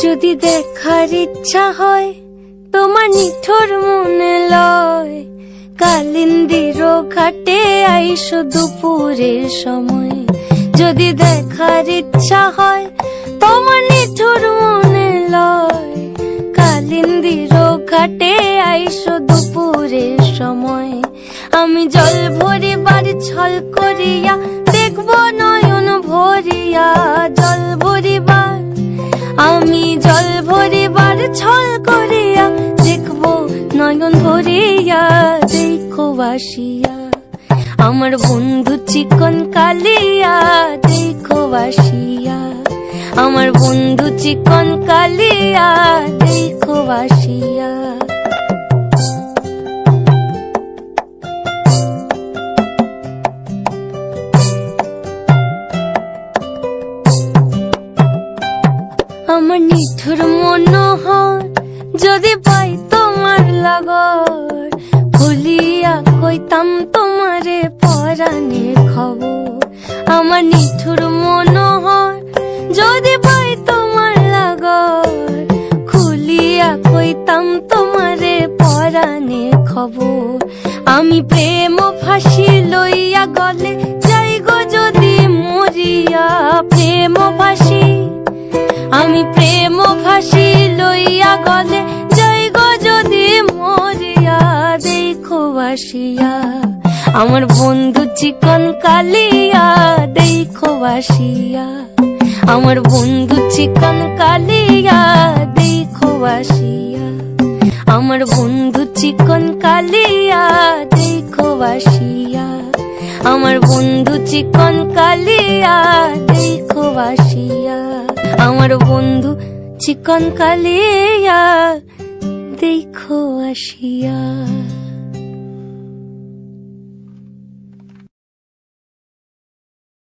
যদি দেখার ইচ্ছা হয় তোমার নিঠুর মনে লয়, কালিন্দির ঘাটে আইসো দুপুরের সময়। যদি দেখার ইচ্ছা হয় তোমার নিঠুর মনে লয়, কালিন্দির ঘাটে আইসো দুপুরের সময়। আমি জল ভরিবার ছল করিয়া দেখব নয়ন ভরিয়া, জল ভরিবার আমি জল ভরিবার ছল করিয়া দেখব নয়ন ভরিয়া। দেখো বাসিয়া আমার বন্ধু চিকন কালিয়া, দেখো বাসিয়া আমার বন্ধু চিকন কালিয়া, দেখো বাসিয়া। আমার নিঠুর মনোহর যদি পাই তোমার লাগর, খুলিয়া কইতাম তোমারে পরাণের খবর। আমার নিঠুর মনোহর যদি পাই তোমার লাগর, খুলিয়া কইতাম তোমারে পরাণের খবর। আমি প্রেম ফাঁসি লইয়া গলে যাই গো যদি মরিয়া, প্রেম ফাঁসি আমি প্রেম ফাঁসি লইয়া গলে যাই গো যদি মরিয়া। দেখো বাসিয়া আমার বন্ধু চিকন কালিয়া, দেখো বাসিয়া আমার বন্ধু চিকন কালিয়া, দেখো বাসিয়া আমার বন্ধু চিকন কালিয়া, দেখো বাসিয়া আমার বন্ধু চিকন কালিয়া, দেখো বাসিয়া আমার বন্ধু চিকন কালিয়া, দেখো আসিয়া।